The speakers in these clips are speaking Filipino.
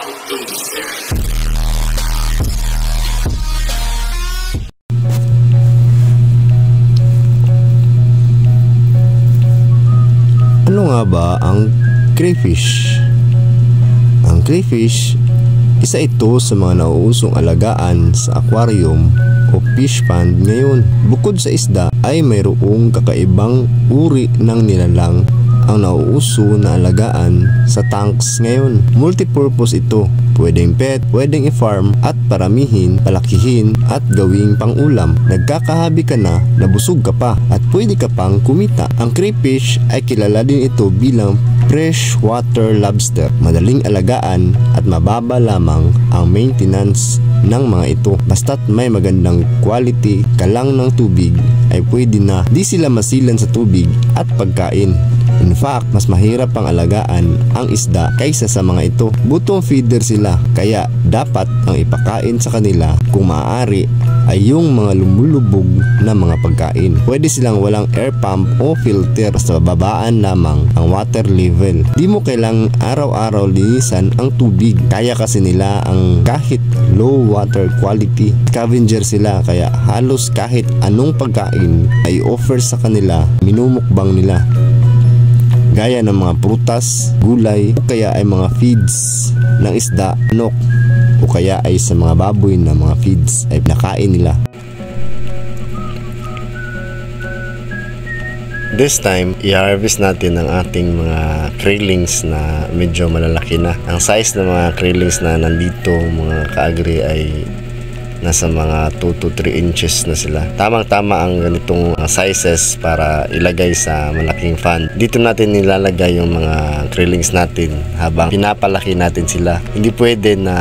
Ano nga ba ang crayfish? Ang crayfish, isa ito sa mga nauusong alagaan sa aquarium o fish pond ngayon. Bukod sa isda ay mayroong kakaibang uri ng nilalang ang nauuso na alagaan sa tanks ngayon. Multipurpose ito. Pwedeng pet, pwedeng i-farm at paramihin, palakihin at gawing pang-ulam. Nagkakahabi ka na, nabusog ka pa at pwede ka pang kumita. Ang crayfish ay kilala din ito bilang freshwater lobster. Madaling alagaan at mababa lamang ang maintenance ng mga ito. Basta't may magandang quality ka lang ng tubig ay pwede na. Di sila masilan sa tubig at pagkain. In fact, mas mahirap pang alagaan ang isda kaysa sa mga ito. Bottom feeder sila, kaya dapat ang ipakain sa kanila kung maaari ay yung mga lumulubog na mga pagkain. Pwede silang walang air pump o filter, basta babaan lamang ang water level. Di mo kailang araw-araw linisan ang tubig. Kaya kasi nila ang kahit low water quality. Scavenger sila, kaya halos kahit anong pagkain ay offer sa kanila, minumukbang nila. Gaya ng mga prutas, gulay, o kaya ay mga feeds ng isda, manok, o kaya ay sa mga baboy na mga feeds ay nakain nila. This time, i-harvest natin ang ating mga krillings na medyo malalaki na. Ang size ng mga krillings na nandito mga kaagri ay nasa mga 2 to 3 inches na sila. Tamang-tama ang ganitong sizes para ilagay sa malaking pond. Dito natin nilalagay yung mga krillings natin habang pinapalaki natin sila. Hindi pwede na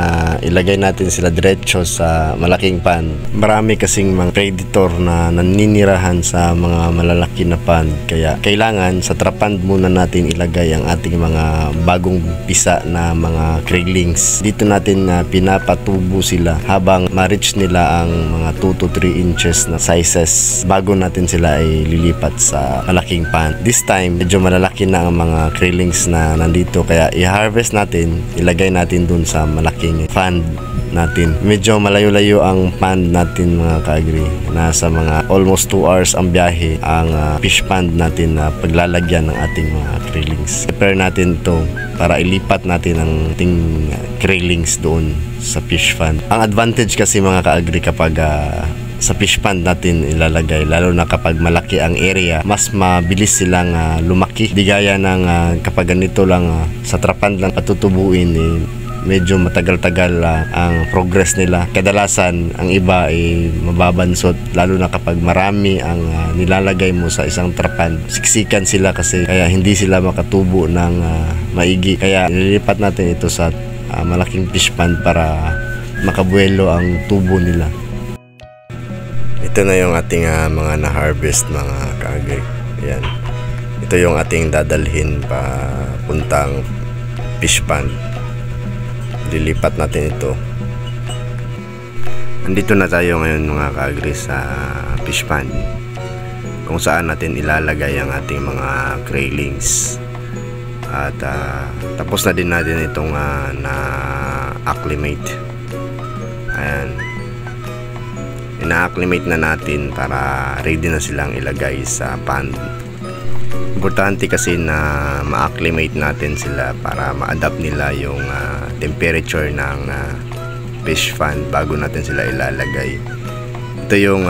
ilagay natin sila diretso sa malaking pond. Marami kasing mga predator na naninirahan sa mga malalaki na pond. Kaya kailangan sa trapand muna natin ilagay ang ating mga bagong pisa na mga krillings. Dito natin pinapatubo sila habang ma-reach nila ang mga 2 to 3 inches na sizes bago natin sila ay lilipat sa malaking pond. This time, medyo malalaki na ang mga krillings na nandito, kaya i-harvest natin, ilagay natin dun sa malaking pond natin. Medyo malayo-layo ang pond natin mga kaagri. Nasa mga almost 2 hours ang biyahe ang fish pond natin na paglalagyan ng ating mga krillings. Prepare natin ito para ilipat natin ang ating krillings doon sa fish pond. Ang advantage kasi mga kaagri kapag sa fish pond natin ilalagay, lalo na kapag malaki ang area, mas mabilis silang lumaki. Di gaya ng kapag ganito lang sa trapand lang patutubuin, medyo matagal-tagal ang progress nila. Kadalasan ang iba ay mababansot, lalo na kapag marami ang nilalagay mo sa isang trapand. Siksikan sila kasi, kaya hindi sila makatubo ng maigi. Kaya nililipat natin ito sa malaking fish pond para makabuelo ang tubo nila. Ito na yung ating mga na-harvest mga kaagri. Ayan. Ito yung ating dadalhin pa puntang fish pond. Lilipat natin ito. Andito na tayo ngayon mga kaagri sa fish pond kung saan natin ilalagay ang ating mga krillings. At tapos na din natin itong na-acclimate. Ayan. Ina-acclimate na natin para ready na silang ilagay sa pond. Importante kasi na ma-acclimate natin sila para ma-adapt nila yung temperature ng fish pond bago natin sila ilalagay. Ito yung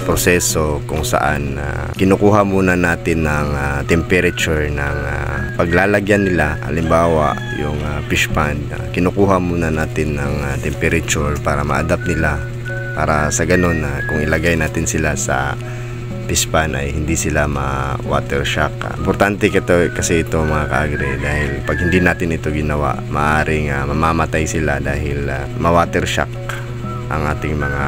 proseso kung saan kinukuha muna natin ng temperature ng paglalagyan nila. Halimbawa yung fish pond, kinukuha muna natin ng temperature para ma-adapt nila, para sa ganun kung ilagay natin sila sa fish pond ay hindi sila ma-water shock. Importante kasi ito mga kaagri, dahil pag hindi natin ito ginawa, maaring mamamatay sila dahil ma-water shock ang ating mga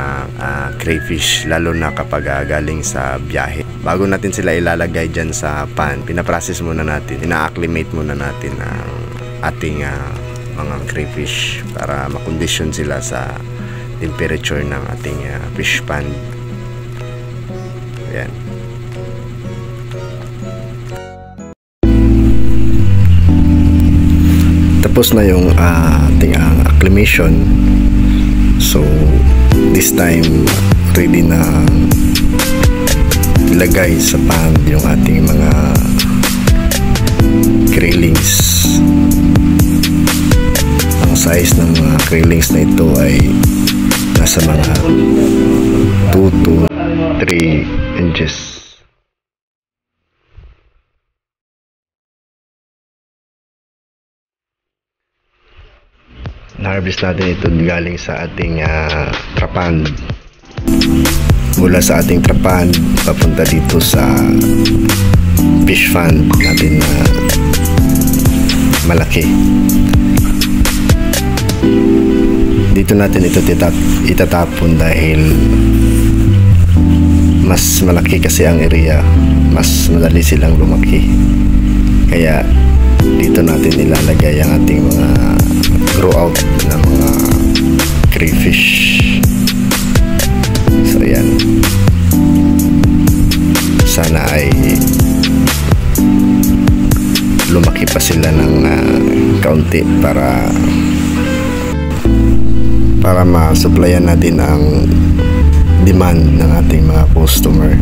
crayfish, lalo na kapag galing sa biyahe. Bago natin sila ilalagay dyan sa pond, pinaprocess muna natin, ina-acclimate muna natin ang ating mga crayfish para makondisyon sila sa temperature ng ating fish pond. Ayan. Tapos tapos na yung ating acclimation. So this time ready na ilagay sa pan yung ating mga grillings. Ang size ng mga grillings na ito ay nasa mga 2 to 3 inches. Na-harvest natin ito galing sa ating trapand. Mula sa ating trapand papunta dito sa fish pond natin na malaki. Dito natin ito itatapon dahil mas malaki kasi ang area, mas madali silang lumaki. Kaya dito natin ilalagay ang ating mga grow out na mga crayfish. So yan, sana ay lumaki pa sila ng kaunti para ma-supplyan natin ang demand ng ating mga customer.